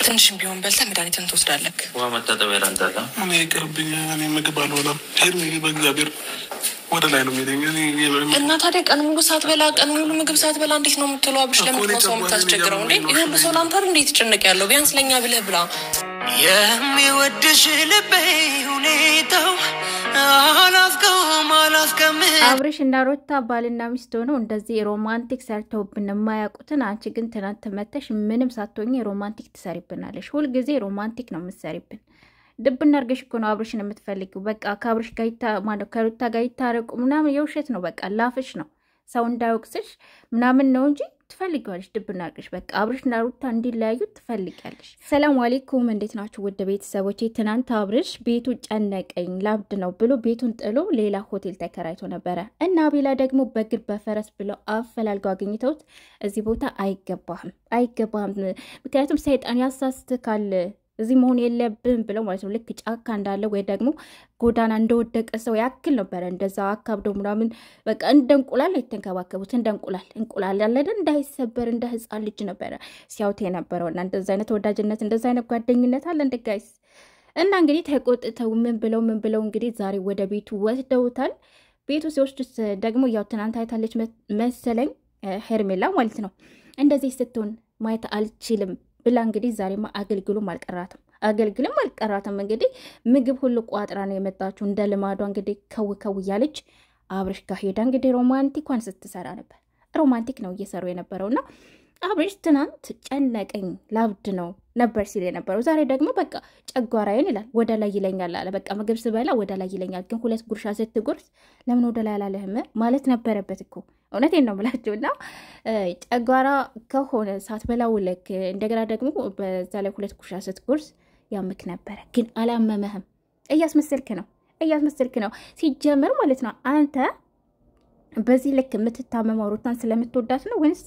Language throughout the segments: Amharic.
ትንሽም ቢሆን በልተህ መድኃኒትን ትወስዳለህ። ውሃ መታጠቢያ ላንጣላ እኔ ይቅርብኝ። እኔ ምግብ አልበላም። ሄርሜ በእግዚአብሔር ወደ ላይ ነው የሚለኝ እና ታዲያ ቀን ሙሉ ሳትበላ ቀን ሙሉ ምግብ ሳትበላ እንዴት ነው የምትለው? አብርሽ ለምን ነው ሰው የምታስቸግረው እንዴ? ይሄ ሁሉ ሰው ላንተ እንዴት ጭንቅ ያለው? ቢያንስ ለኛ ብለህ ብላ። የሚወድሽ ልቤ ሁኔታው አላስቀም አብርሽ እና ሩታ ባልና ሚስት ሆነው እንደዚህ ሮማንቲክ ሰርተውብን የማያውቁትን አንቺ ግን ትናንት መተሽ ምንም ሳትሆኚ ሮማንቲክ ትሰሪብናለሽ። ሁል ጊዜ ሮማንቲክ ነው የምትሰሪብን። ድብና አርገሽ እኮ ነው አብርሽን የምትፈልጊው። በቃ ከአብርሽ ጋር ማለት ከሩታ ጋር ይታረቁ ምናምን የውሸት ነው። በቃ ላፍሽ ነው ሰው እንዳይወቅስሽ ምናምን ነው እንጂ ትፈልጊዋለሽ። ድብና አርገሽ በቃ አብርሽና ሩታ እንዲለያዩ ትፈልጊያለሽ። ሰላም አለይኩም፣ እንዴት ናችሁ ውድ ቤተሰቦቼ? ትናንት አብርሽ ቤቱ ጨነቀኝ ላብድ ነው ብሎ ቤቱን ጥሎ ሌላ ሆቴል ተከራይቶ ነበረ እና አቤላ ደግሞ በእግር በፈረስ ብለው አፈላልገው አግኝተውት እዚህ ቦታ አይገባህም፣ ምክንያቱም ሰይጣን ያሳስትካል እዚህ መሆን የለብን ብለው ማለት ነው። ልክ ጫካ እንዳለ ወይ ደግሞ ጎዳና እንደወደቀ ሰው ያክል ነበረ እንደዛ አካብዶ ምናምን በቃ እንደ እንቁላል የተንከባከቡት። እንደ እንቁላል ያለደ እንዳይሰበር እንደ ህፃን ልጅ ነበረ ሲያውት የነበረውና እንደዛ አይነት ወዳጅነት እንደዛ አይነት ጓደኝነት አለ እንደ ጋይስ። እና እንግዲህ ተቆጥተው ምን ብለው እንግዲህ ዛሬ ወደ ቤቱ ወስደውታል። ቤቱ ሲወስዱት ደግሞ ያው ትናንት አይታለች መሰለኝ ሄርሜላ ማለት ነው። እንደዚህ ስትሆን ማየት አልችልም ብላ እንግዲህ ዛሬማ አገልግሎም አልቀራትም። እንግዲህ ምግብ ሁሉ ቋጥራ ነው የመጣችው እንደ ልማዷ እንግዲህ ከው እያለች አብርሽ ጋር ሄዳ እንግዲህ ሮማንቲኳን ስትሰራ ነበር። ሮማንቲክ ነው እየሰሩ የነበረውና አብርሽ ትናንት ጨነቀኝ ላብድ ነው ነበር ሲል የነበረው። ዛሬ ደግሞ በቃ ጨጓራዬን ይላል ወደ ላይ ይለኛል አለ። በቃ ምግብ ስበላ ወደ ላይ ይለኛል። ግን ሁለት ጉርሻ ስትጎርስ ለምን ወደ ላይ አላለህም ማለት ነበረበት እኮ። እውነቴን ነው ብላችሁና ጨጓራ ከሆነ ሳትበላው ልክ እንደገና ደግሞ በዛ ላይ ሁለት ጉርሻ ስትጎርስ ያምክ ነበረ። ግን አላመመህም። እያስመሰልክ ነው ሲጀምር ማለት ነው። አንተ በዚህ ልክ የምትታመመው ሩታን ስለምትወዳት ነው ወይስ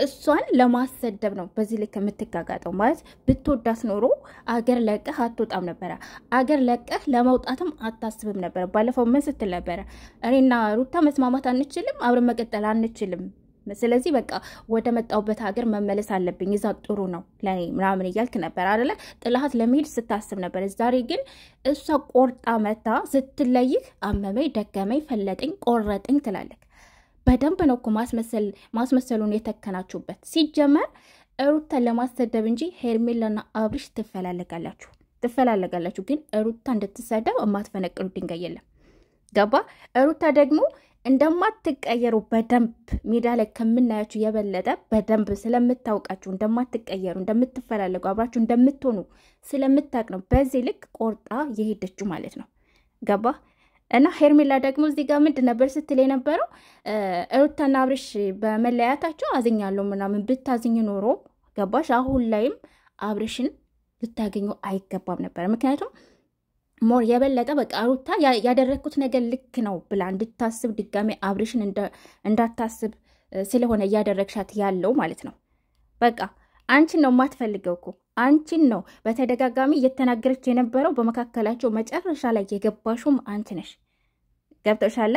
እሷን ለማሰደብ ነው በዚህ ልክ የምትጋጋጠው? ማለት ብትወዳት ኖሮ አገር ለቀህ አትወጣም ነበረ። አገር ለቀህ ለመውጣትም አታስብም ነበረ። ባለፈው ምን ስትል ነበረ? እኔና ሩታ መስማማት አንችልም፣ አብረን መቀጠል አንችልም። ስለዚህ በቃ ወደ መጣውበት ሀገር መመለስ አለብኝ፣ እዛ ጥሩ ነው ለኔ ምናምን እያልክ ነበር አይደለ? ጥላሃት ለመሄድ ስታስብ ነበር። ዛሬ ግን እሷ ቆርጣ መታ ስትለይህ አመመኝ፣ ደገመኝ፣ ፈለጠኝ፣ ቆረጠኝ ትላለህ። በደንብ ነው እኮ ማስመሰሉን የተከናችሁበት። ሲጀመር ሩታን ለማሰደብ እንጂ ሄርሜላና አብርሽ ትፈላለጋላችሁ። ግን ሩታ እንድትሰደብ የማትፈነቅሉ ድንጋይ የለም። ገባ? ሩታ ደግሞ እንደማትቀየሩ በደንብ ሜዳ ላይ ከምናያችሁ የበለጠ በደንብ ስለምታውቃችሁ እንደማትቀየሩ፣ እንደምትፈላለጉ፣ አብራችሁ እንደምትሆኑ ስለምታውቅ ነው በዚህ ልክ ቆርጣ የሄደችው ማለት ነው። ገባ? እና ሄርሜላ ደግሞ እዚህ ጋር ምንድን ነበር ስትል የነበረው? ሩታና አብርሽ በመለያታቸው አዝኛለሁ ምናምን ብታዝኝ ኖሮ ገባሽ? አሁን ላይም አብርሽን ልታገኙ አይገባም ነበር። ምክንያቱም ሞር የበለጠ በቃ ሩታ ያደረግኩት ነገር ልክ ነው ብላ እንድታስብ ድጋሜ አብርሽን እንዳታስብ ስለሆነ እያደረግሻት ያለው ማለት ነው። በቃ አንቺን ነው የማትፈልገው እኮ አንቺን ነው በተደጋጋሚ እየተናገረች የነበረው። በመካከላቸው መጨረሻ ላይ የገባሽውም አንቺ ነሽ። ገብቶሻል?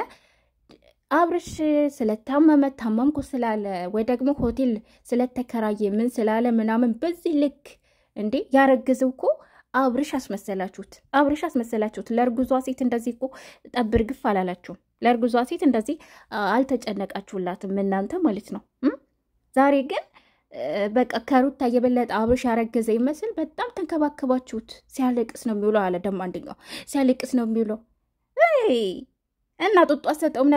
አብርሽ ስለታመመ ታመምኩ ስላለ ወይ ደግሞ ሆቴል ስለተከራየ ምን ስላለ ምናምን በዚህ ልክ እንዴ ያረግዘው እኮ አብርሽ አስመሰላችሁት። ለእርጉዟ ሴት እንደዚህ እኮ ጠብር ግፍ አላላችሁም። ለእርጉዟ ሴት እንደዚህ አልተጨነቃችሁላትም እናንተ ማለት ነው። ዛሬ ግን በቃ ከሩታ የበለጠ አብርሽ ያረገዘ ይመስል በጣም ተንከባከባችሁት። ሲያለቅስ ነው የሚውለው አለ ደግሞ አንደኛው ሲያለቅስ ነው የሚውለው። እና ጡጦ አሰጠውም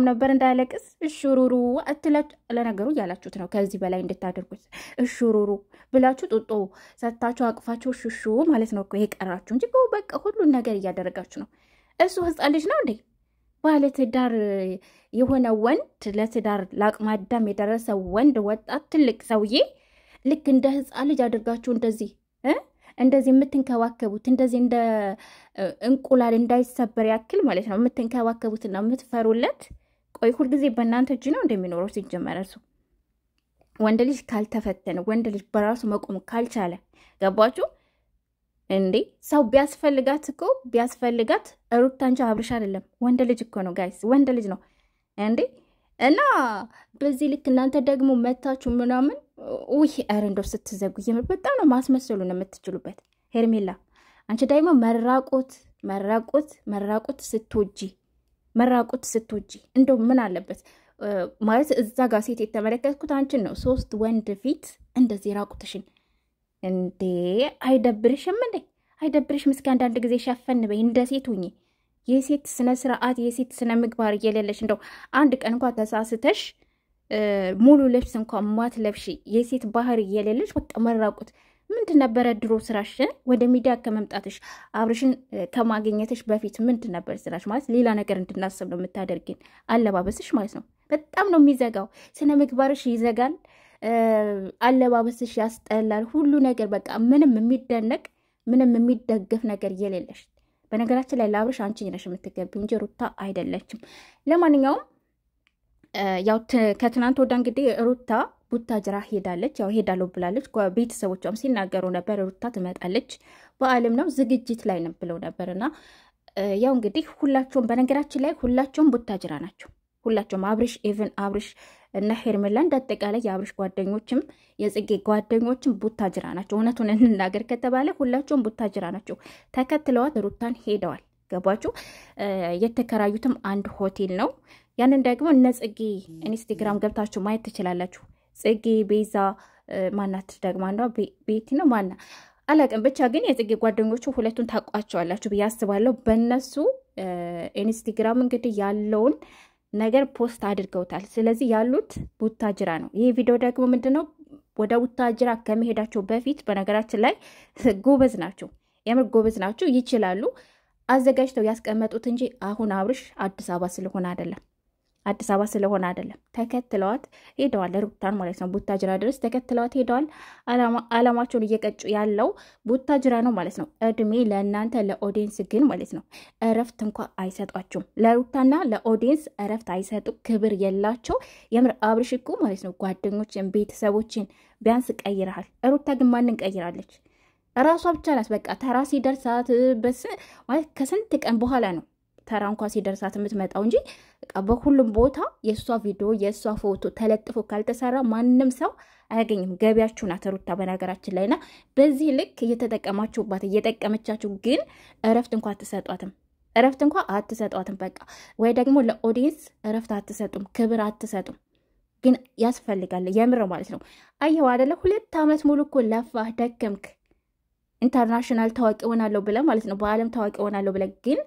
ነበር እንዳያለቅስ እሹሩሩ አትላችሁ። ለነገሩ እያላችሁት ነው ከዚህ በላይ እንድታደርጉት እሹሩሩ ብላችሁ ጡጦ ሰታችሁ አቅፋችሁ ሹሹ ማለት ነው እኮ የቀራችሁ እንጂ በቃ ሁሉን ነገር እያደረጋችሁ ነው። እሱ ህፃን ልጅ ነው እንዴ? ባለትዳር የሆነ ወንድ ለትዳር ለአቅመ አዳም የደረሰ ወንድ ወጣት ትልቅ ሰውዬ ልክ እንደ ህፃን ልጅ አድርጋችሁ እንደዚህ የምትንከባከቡት እንደዚህ እንደ እንቁላል እንዳይሰበር ያክል ማለት ነው የምትንከባከቡትና የምትፈሩለት። ቆይ ሁልጊዜ በእናንተ እጅ ነው እንደሚኖረው። ሲጀመር እሱ ወንድ ልጅ ካልተፈተነ ወንድ ልጅ በራሱ መቆም ካልቻለ ገባችሁ እንዴ? ሰው ቢያስፈልጋት ሩታ እንጂ አብርሽ አይደለም። ወንድ ልጅ እኮ ነው ጋይስ፣ ወንድ ልጅ ነው እንዴ። እና በዚህ ልክ እናንተ ደግሞ መታችሁ ምናምን ውይ ኧረ እንደው ስትዘጉ የምር በጣም ነው ማስመሰሉ ነው የምትችሉበት። ሄርሜላ አንቺ ደግሞ መራቆት ስትወጂ እንደው ምን አለበት ማለት እዛ ጋር ሴት የተመለከትኩት አንቺን ነው 3 ወንድ ፊት እንደዚህ ራቁትሽን እንዴ አይደብርሽም እንዴ? አይደብርሽም? እስኪ አንዳንድ ጊዜ ሸፈን በይ እንደ ሴት ሁኚ። የሴት ስነ ስርዓት የሴት ስነ ምግባር እየሌለሽ እንደው አንድ ቀን እንኳን ተሳስተሽ ሙሉ ልብስ እንኳን ማትለብሺ የሴት ባህሪ እየሌለሽ በቃ መራቁት ምንድን ነበረ ድሮ ስራሽ? ወደ ሚዲያ ከመምጣትሽ አብርሽን ከማግኘትሽ በፊት ምንድን ነበር ስራሽ? ማለት ሌላ ነገር እንድናስብ ነው የምታደርጊን። አለባበስሽ ማለት ነው በጣም ነው የሚዘጋው። ስነ ምግባርሽ ይዘጋል፣ አለባበስሽ ያስጠላል። ሁሉ ነገር በቃ ምንም የሚደነቅ ምንም የሚደገፍ ነገር የሌለሽ። በነገራችን ላይ ለአብርሽ አንቺ ነሽ የምትገቢው እንጂ ሩታ አይደለችም። ለማንኛውም ያው ከትናንት ወዳ እንግዲህ ሩታ ቡታጅራ ሄዳለች። ያው ሄዳለሁ ብላለች። ቤተሰቦቿም ሲናገሩ ነበር ሩታ ትመጣለች በአለም ነው ዝግጅት ላይ ነው ብለው ነበርና ያው እንግዲህ ሁላቸውም በነገራችን ላይ ሁላቸውም ቡታጅራ ናቸው። ሁላቸውም አብርሽ እና ሄርሜላ እንዳጠቃላይ የአብርሽ ጓደኞችም የጽጌ ጓደኞችም ቡታጅራ ናቸው። እውነቱን እንናገር ከተባለ ሁላቸውም ቡታጅራ ናቸው። ተከትለዋት ሩታን ሄደዋል። ገባችሁ? የተከራዩትም አንድ ሆቴል ነው። ያንን ደግሞ እነ ጽጌ ኢንስታግራም ገብታችሁ ማየት ትችላላችሁ። ጽጌ ቤዛ ማናት ደግሞ አንዷ ቤቲ ነው ማና አላቅም። ብቻ ግን የጽጌ ጓደኞቹ ሁለቱን ታውቋቸዋላችሁ ብዬ አስባለሁ። በእነሱ ኢንስታግራም እንግዲህ ያለውን ነገር ፖስት አድርገውታል። ስለዚህ ያሉት ቡታጅራ ነው። ይህ ቪዲዮ ደግሞ ምንድነው ወደ ቡታጅራ ከመሄዳቸው በፊት በነገራችን ላይ ጎበዝ ናቸው፣ የምር ጎበዝ ናቸው፣ ይችላሉ። አዘጋጅተው ያስቀመጡት እንጂ አሁን አብርሽ አዲስ አበባ ስለሆነ አይደለም። ተከትለዋት ሄደዋል። ሩታን ማለት ነው ቡታጅራ ድረስ ተከትለዋት ሄደዋል። አላማቸውን እየቀጩ ያለው ቡታጅራ ነው ማለት ነው። እድሜ ለእናንተ ለኦዲየንስ ግን ማለት ነው እረፍት እንኳ አይሰጧቸውም። ለሩታና ለኦዲየንስ እረፍት አይሰጡ፣ ክብር የላቸው። የምር አብርሽ እኮ ማለት ነው ጓደኞችን ቤተሰቦችን ቢያንስ ቀይረሃል። ሩታ ግን ማንን ቀይራለች? ራሷ ብቻ ናት። በቃ ተራ ሲደርሳት ማለት ከስንት ቀን በኋላ ነው ተራ እንኳ ሲደርሳት የምትመጣው እንጂ በቃ በሁሉም ቦታ የእሷ ቪዲዮ የእሷ ፎቶ ተለጥፎ ካልተሰራ ማንም ሰው አያገኝም። ገቢያችሁ ናት ሩታ በነገራችን ላይና በዚህ ልክ እየተጠቀማችሁባት እየጠቀመቻችሁ፣ ግን እረፍት እንኳ አትሰጧትም። በቃ ወይ ደግሞ ለኦዲየንስ እረፍት አትሰጡም፣ ክብር አትሰጡም። ግን ያስፈልጋል የምር ማለት ነው። አየው አይደለ 2 ዓመት ሙሉ እኮ ለፋህ ደከምክ፣ ኢንተርናሽናል ታዋቂ ሆናለሁ ብለህ ማለት ነው በአለም ታዋቂ ሆናለሁ ብለህ ግን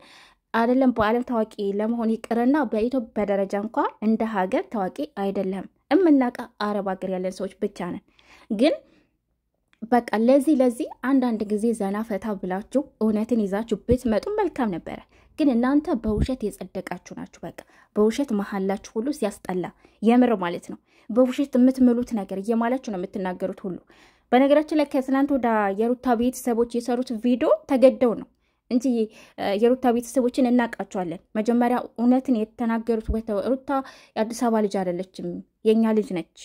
አይደለም በአለም ታዋቂ ለመሆን ይቅርና በኢትዮጵያ ደረጃ እንኳ እንደ ሀገር ታዋቂ አይደለም። እምናውቃ አረብ ሀገር ያለን ሰዎች ብቻ ነን። ግን በቃ ለዚህ አንዳንድ ጊዜ ዘና ፈታ ብላችሁ እውነትን ይዛችሁ ብትመጡ መልካም ነበረ። ግን እናንተ በውሸት የጸደቃችሁ ናችሁ። በቃ በውሸት መሀላችሁ ሁሉ ሲያስጠላ የምር ማለት ነው። በውሸት የምትምሉት ነገር እየማላችሁ ነው የምትናገሩት ሁሉ። በነገራችን ላይ ከትናንት ወደ የሩታ ቤተሰቦች የሰሩት ቪዲዮ ተገደው ነው እንጂ የሩታ ቤተሰቦችን እናውቃቸዋለን። መጀመሪያ እውነትን የተናገሩት ሩታ የአዲስ አበባ ልጅ አይደለችም፣ የኛ ልጅ ነች።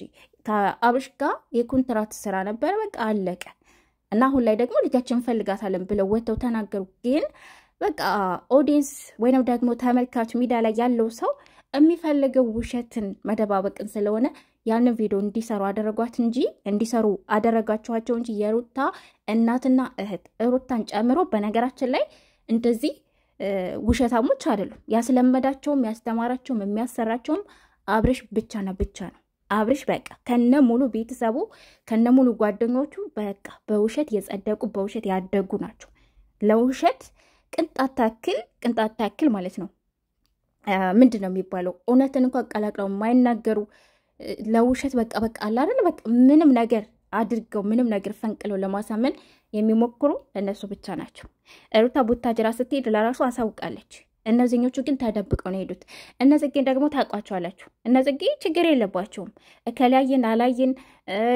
አብርሽ ጋር የኮንትራት ስራ ነበረ፣ በቃ አለቀ። እና አሁን ላይ ደግሞ ልጃችን እንፈልጋታለን ብለው ወጥተው ተናገሩ። ግን በቃ ኦዲየንስ ወይንም ደግሞ ተመልካች ሚዲያ ላይ ያለው ሰው የሚፈልገው ውሸትን መደባበቅን ስለሆነ ያንን ቪዲዮ እንዲሰሩ አደረጋችኋቸው እንጂ የሩታ እናትና እህት ሩታን ጨምሮ በነገራችን ላይ እንደዚህ ውሸታሞች አይደሉም። ያስለመዳቸውም ያስተማራቸውም የሚያሰራቸውም አብርሽ ብቻና ብቻ ነው። አብርሽ በቃ ከነሙሉ ቤተሰቡ ከነሙሉ ጓደኞቹ በቃ በውሸት የጸደቁ በውሸት ያደጉ ናቸው። ለውሸት ቅንጣት ታክል ማለት ነው ምንድን ነው የሚባለው እውነትን እንኳን ቀላቅለው የማይናገሩ ለውሸት በቃ አለ አይደል በቃ ምንም ነገር አድርገው ምንም ነገር ፈንቅለው ለማሳመን የሚሞክሩ እነሱ ብቻ ናቸው። ሩታ ቡታጅራ ስትሄድ ለራሱ አሳውቃለች። እነዚህኞቹ ግን ተደብቀው ነው ሄዱት። እነዚህ ደግሞ ታውቋቸዋላችሁ። እነዚህ ችግር የለባቸውም። ከላይን አላይን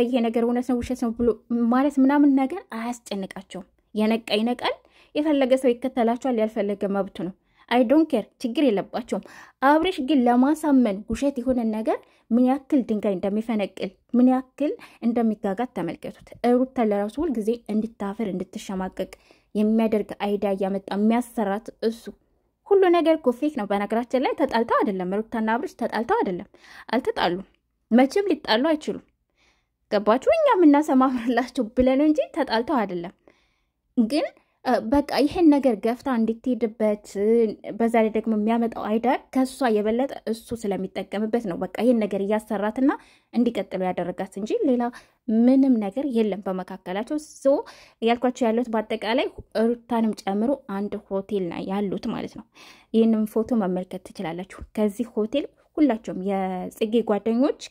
ይሄ ነገር እውነት ነው ውሸት ነው ብሎ ማለት ምናምን ነገር አያስጨንቃቸውም። የነቃ ይነቃል። የፈለገ ሰው ይከተላቸዋል፣ ያልፈለገ መብቱ ነው። አይ ዶንት ኬር ችግር የለባቸውም። አብርሽ ግን ለማሳመን ውሸት የሆነ ነገር ምን ያክል ድንጋይ እንደሚፈነቅል ምን ያክል እንደሚጋጋት ተመልከቱት። ሩታ ለራሱ ሁል ጊዜ እንድታፈር እንድትሸማቀቅ የሚያደርግ አይዲያ እያመጣ የሚያሰራት እሱ። ሁሉ ነገር እኮ ፌክ ነው። በነገራችን ላይ ተጣልተው አይደለም ሩታና አብርሽ ተጣልተው አይደለም፣ አልተጣሉም። መቼም ሊጣሉ አይችሉም። ገባችሁ? እኛ የምናሰማምርላቸው ብለን እንጂ ተጣልተው አይደለም። ግን በቃ ይሄን ነገር ገፍታ እንድትሄድበት በዛ ላይ ደግሞ የሚያመጣው አይዳ ከሷ የበለጠ እሱ ስለሚጠቀምበት ነው። በቃ ይሄን ነገር እያሰራትና እንዲቀጥሉ ያደረጋት እንጂ ሌላ ምንም ነገር የለም በመካከላቸው። ሶ ያልኳቸው ያሉት በአጠቃላይ ሩታንም ጨምሮ አንድ ሆቴል ነው ያሉት ማለት ነው። ይህንም ፎቶ መመልከት ትችላላችሁ። ከዚህ ሆቴል ሁላቸውም የጽጌ ጓደኞች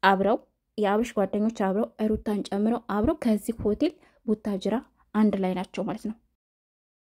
አብረው የአብርሽ ጓደኞች አብረው ሩታን ጨምረው አብረው ከዚህ ሆቴል ቡታጅራ አንድ ላይ ናቸው ማለት ነው።